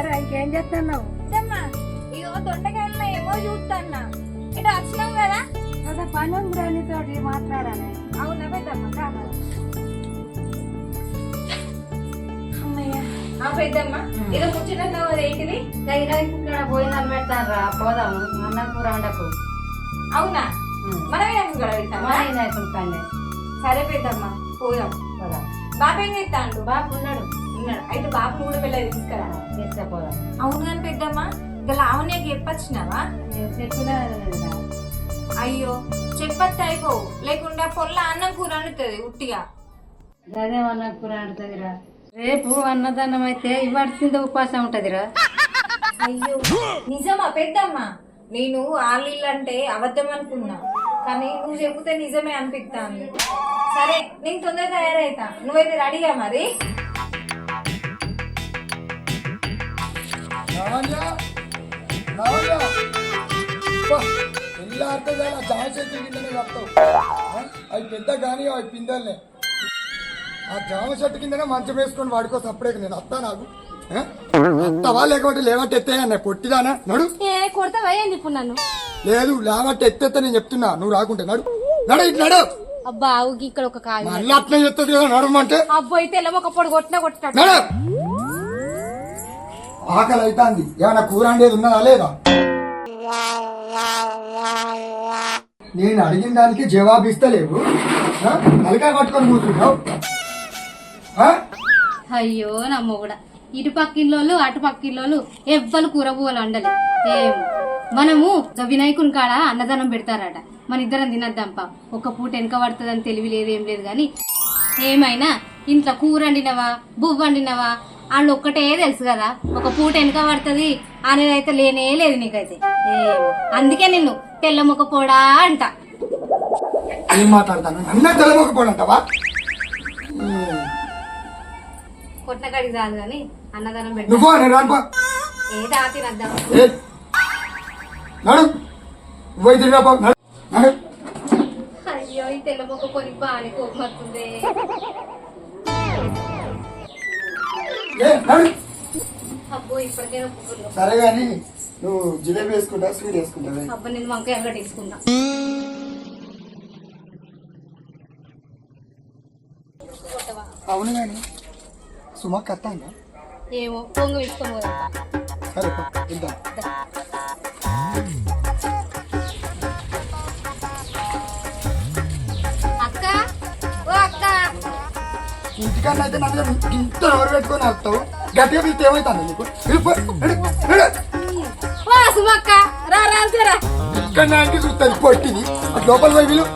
సరే ఇంకేం చేస్తున్నావు? ఇగో దొండకాయలు ఏమో చూస్తాన్నా. ఇటు వచ్చినాం కదా, కదా పని ఉంది నీతోటి మాట్లాడాలి. అవునా పెద్దమ్మ? కావాలి పెద్దమ్మ. ఇదో కూర్చుంటున్నావు కదా, ఏంటిది? ఇక్కడ భోజనాలు పెడతారా? పోదాము అన్నం కూర వండకు. అవునా, మనమే కూడా వెళ్తామా? కానీ సరే పెద్దమ్మ, పోదాం. బాబు ఏం చేస్తాడు? బాబు ఉన్నాడు. అయితే బాబు కూడా వెళ్ళాలి, తీసుకురా. తీసుకుపోదాం. అవును కానీ పెద్దమ్మ, ఇంకా లావణ్యకి చెప్పొచ్చినావా? చెప్పినా అయ్యో చెప్పొచ్చు అయిపో, లేకుండా పొల్ల అన్నం కూర వండుతుంది ఉట్టిగా. అదే అన్నం కూర వండుతుందిరా. రేపు అన్నదానం అయితే ఇవాటి ఉపాసం ఉంటదిరా. అయ్యో నిజమా పెద్దమ్మ? నేను ఆలీళ్ళు అంటే అబద్ధం అనుకున్నా, కానీ నువ్వు చెబితే నిజమే అనిపిస్తాను. సరే నేను తొందరగా తయారైతా, నువ్వైతే రెడీగా మరి. అవి పెద్ద కానీ అవి పిందల్నే ఆ జామ చెట్టు కిందనే మంచం వేసుకొని వాడుకో సప్పుడే. నేను వస్తా, నాకు వస్తావా లేకపోతే లేవట్టు ఎత్తేయన్నా పొట్టిదానా? నడు. కొడతావా ఏంది ఇప్పుడు నన్ను? లేదు లేవట్టు ఎత్తేస్తే నేను చెప్తున్నా, నువ్వు రాకుంటే నడు. నడు ఇటు నడు. అబ్బా ఇక్కడ ఒక కాయ మళ్ళీ అట్లా చెప్తుంది కదా నడమంటే. అబ్బాయి తెల్ల ఒక పొడి కొట్టినా కొట్టాడు. నడు. ఆకలి అవుతాంది, ఏమైనా కూర అండేది ఉన్నదా లేదా? నేను అడిగిన దానికి జవాబు ఇస్తలేవు, నలికాయ పట్టుకొని కూర్చున్నావు. అయ్యో నా మొగుడ, ఇటు పక్కిల్లోళ్ళు అటు పక్కిల్లోళ్ళు ఎవ్వరు కూర పువ్వులు వండలే. ఏం మనము వినాయకుని కాడ అన్నదానం పెడతారట, మన ఇద్దరం తినద్దాంపా. ఒక్క పూట వెనక పడుతుందని తెలివి లేదు, ఏం లేదు. కానీ ఏమైనా ఇంట్లో కూర వండినవా బువ్వ వండినవా వాళ్ళు ఒక్కటే తెలుసు కదా. ఒక పూట వెనక పడుతుంది అనేది అయితే లేనే లేదు నీకైతే. అందుకే నిన్ను తెల్ల మొక్క పోడా అంట. ఏం మాట్లాడతాను? అన్న తెల్లమొక్కపోడంటావా? కొట్టిన కాడికి రాదు కానీ అన్నదానం పెడతా. నువ్వు రానుపా. ఏదా తినద్దాం. నడు నడు. అయ్యో ఈ తెల్ల మొక్క కొని బాగానే కోపం వస్తుంది. అబ్బో ఇప్పటికైనా పువ్వులు. సరే గాని నువ్వు జిలేబీ వేసుకుంటా, స్వీట్ వేసుకుంటా? అబ్బా నేను వంకాయ అంగడి తీసుకుంటా. అవును గాని సుమక్క అత్తాంగా? ఏమో పొంగ వేసుకొని పోదా. సరే ఇద్దాం. అక్క ఓ అక్క, ఇంటికన్నా అయితే నా దగ్గర ఇంత ఎవరు పెట్టుకొని వస్తావు? గట్టిగా పిలిస్తే ఏమవుతాను నీకు? ఓ సుమక్క రా రా అంతేరా. ఇక్కడ అంటే చూస్తుంది పొట్టిది, అటు లోపల పోయి వీళ్ళు.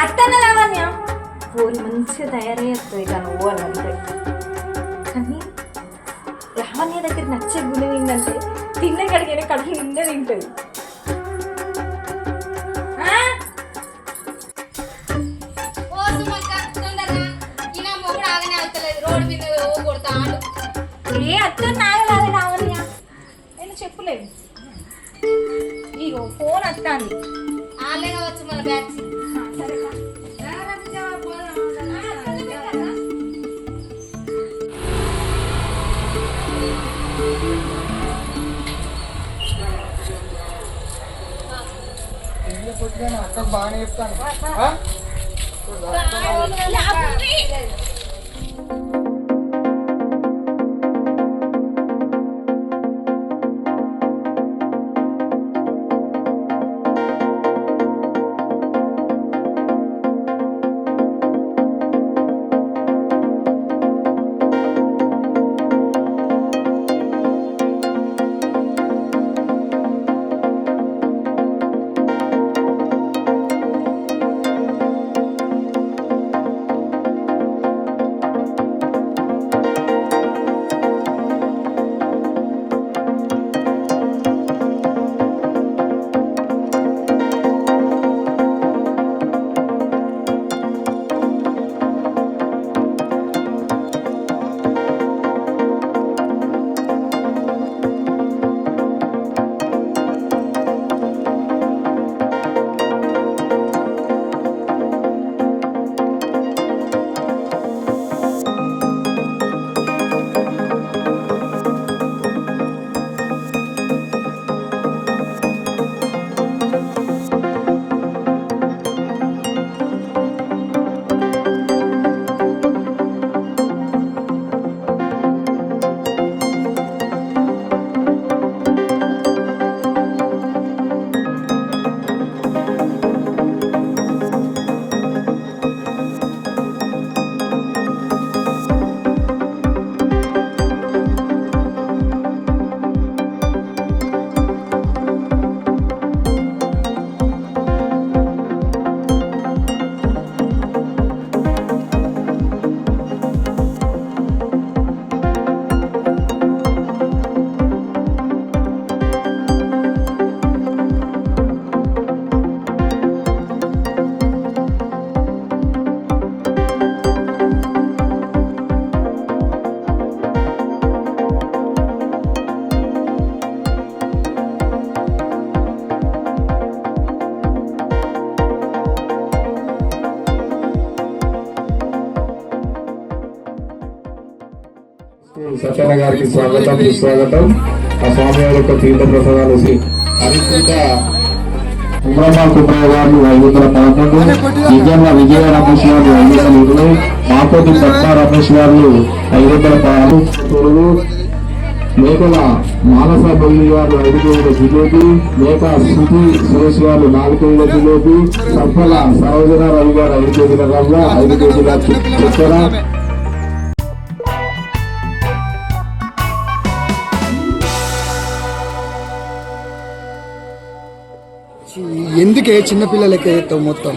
అత్తన్న లావణ్య ఫోన్ మంచిగా తయారయ్యేస్తుంది తను పోవాలంటే. కానీ లావణ్య దగ్గర నచ్చే గుణం ఏంటంటే తిన్న కడిగిన కడుపు నిండా తింటుంది. ఓ సుమక్క తొందరగా, ఈయన మొగుడు ఆగనే అవుతలేదు, రోడ్డు మీద ఓ కొడతాడు. ఏ అత్త నాగలాగే లావణ్య, నేను చెప్పలేదు. ఇగో ఫోన్ వస్తాంది. ఆలే కావచ్చు మన బ్యాచ్. అక్కకు బాగానే చెప్తాను. సత్యన గారికి స్వాగతం సుస్వాగతం. ఆ స్వామి వారి యొక్క తీర్థ ప్రసాదాలు హరికుంట ఉమ్రమా కుమార్ గారు 511, నిజంగా విజయ రమేష్ గారు 520, మాపోటి పట్న రమేష్ గారు 516, మేకల మానస బొల్లి గారు 5 కేజీల జిలేబీ, మేక శృతి సురేష్ గారు 4 కేజీల జిలేబీ, సఫల సరోజన రవి గారు 5 కేజీల రవ్వ, 5 కేజీల చక్కెర. ఎందుకే చిన్నపిల్లలకే ఎత్తావు మొత్తం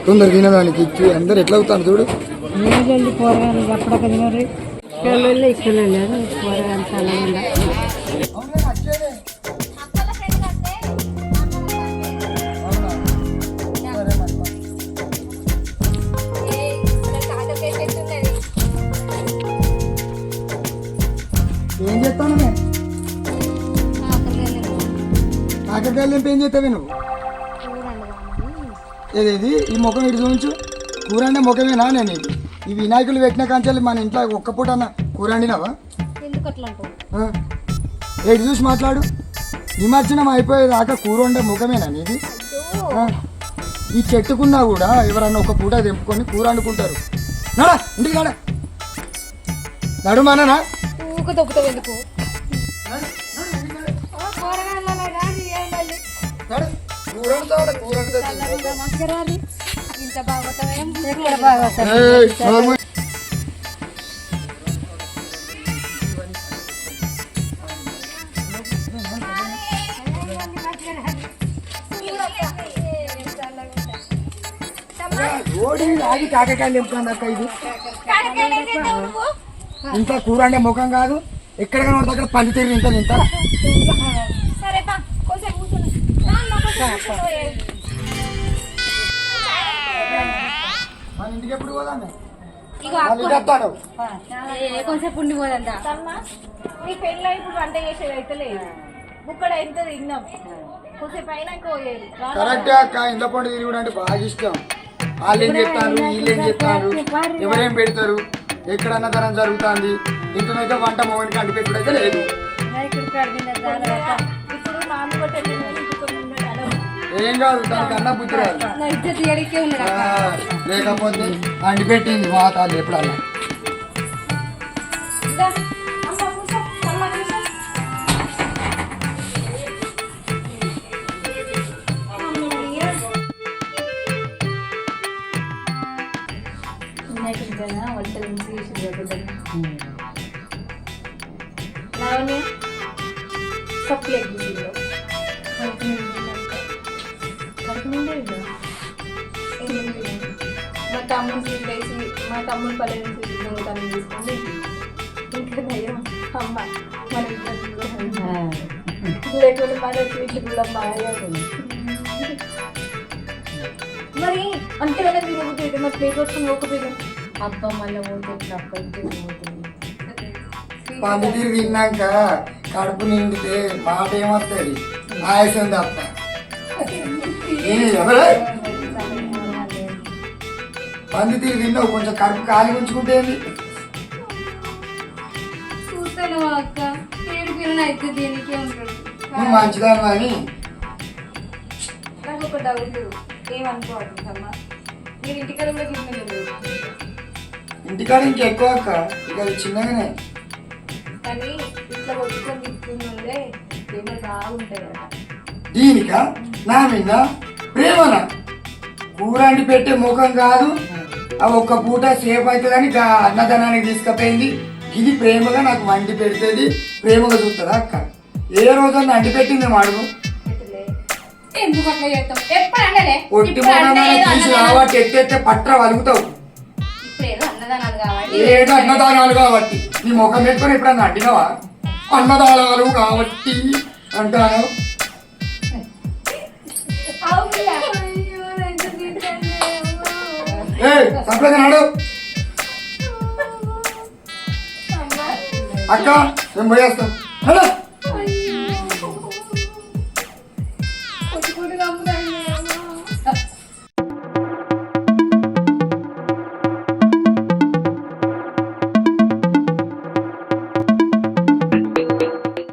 తొందర తినడానికి ఇచ్చి అందరు ఎట్లా అవుతాను చూడు. నీళ్ళు కూరగాయలు ఎప్పుడొక తినరు పిల్లలు ఇక్కడ లేదు కూరగాయలు చాలా ఉందా ఏం చేస్తాను కాకరకాయలు ఏం చేస్తావే నువ్వు? ఏదేది ఈ ముఖం ఇటు చూపించు. కూర అంటే ముఖమేనా? నేను ఈ వినాయకులు పెట్టిన కాంచాలి మన ఇంట్లో ఒక్క పూట అన్న కూర వండినావా? ఎటు చూసి మాట్లాడు. నిమజ్జనం అయిపోయేదాకా కూర వండే ముఖమేనా నీది? ఈ చెట్టుకున్నా కూడా ఎవరన్నా ఒక పూట తెంపుకొని కూర వండుకుంటారు. నడా ఇంటికి నడా నడుమానా ఊక దొక్కుతావు ఎందుకు? ఇంత బాగా రోడ్డు ఆగి కాకరకాయలు తెంపుతాను అక్క. ఇది ఇంత కూర అంటే ముఖం కాదు. ఎక్కడ కనబడితే అక్కడ పంది తిరిగి ఇంత ఇంత మన ఇంటికి ఎప్పుడు పోదామే? కొంచెం ఉండి పోదంతా. నీ పెళ్ళ ఇప్పుడు వంట చేసేది అయితే లేదు. బుక్కడ ఎంత తిన్నాం కొంచెంసేపు అయినా పోయేది. కరెక్ట్ అక్క. ఇంట్లో పండు తిరుగుడు అంటే బాగా ఇష్టం. వాళ్ళు ఏం చెప్తారు, వీళ్ళు ఏం చెప్తారు, ఎవరేం పెడతారు, ఎక్కడ అన్నదానం జరుగుతుంది. ఇంట్లోనైతే వంట మొగనికి అంటు పెట్టుడైతే లేదు. ఏం కాదు, దానికన్నా బుద్ధి రాదు. లేకపోతే అండి పెట్టింది మాతాలు ఎప్పుడన్నా. మా తమ్ముడు సీట్ వేసి మా తమ్ముడు పల్లెని సీట్ దొంగతనం తీసుకొని ఇంకా దయ్యం అమ్మ మన లేకపోతే మన సీట్లు కూడా బాగా మరి అంతేగానే తిరుగుతుంది. మరి ప్లేట్ వస్తుంది పోకపోయినా అబ్బా మళ్ళీ పోతుంది అప్పటికే పోతుంది. పంది తిరిగి తిన్నాక కడుపు నిండితే మాట ఏమొస్తుంది? ఆయాసం తప్ప. పంది తిరిగి తిన్నావు కొంచెం కడుపు ఖాళీ ఉంచుకుంటే చూస్తాను అక్క. ఏడు పిల్లలు అయితే దేనికే ఉంటాడు. నువ్వు మంచిదాను అని. నాకు ఒక డౌట్, ఏమనుకోవద్దు అమ్మా. మీరు ఇంటికాడ కూడా తినలేదు ఇంటికాడ ఇంకెక్కువ అక్క. ఇక చిన్నగానే కానీ ఇట్లా కొట్టుకొని తిప్పుతుండే ఏమో బాగుంటాయి కదా. దీనిక నా మీద ప్రేమన కూర అండి పెట్టే ముఖం కాదు. ఆ ఒక్క పూట సేఫ్ అవుతుందని అన్నదానానికి తీసుకుపోయింది. ఇది ప్రేమగా నాకు వండి పెడుతుంది, ప్రేమగా చూస్తుందా అక్క? ఏ రోజన్నా అండి పెట్టింది అడుగు. ఎందుకు అట్లా చేస్తాం? ఎప్పుడు అండలే. ఒట్టి తీసి కాబట్టి ఎత్తెత్తే పట్ర వలుగుతావు. ఇప్పుడు అన్నదానాలు కాబట్టి ఏదో అన్నదానాలు కాబట్టి నీ ముఖం పెట్టుకొని ఎప్పుడన్నా అంటినావా? అన్నదానాలు కాబట్టి అంటాను. సంప్రదనాడు అక్క మేము పోయేస్తాం.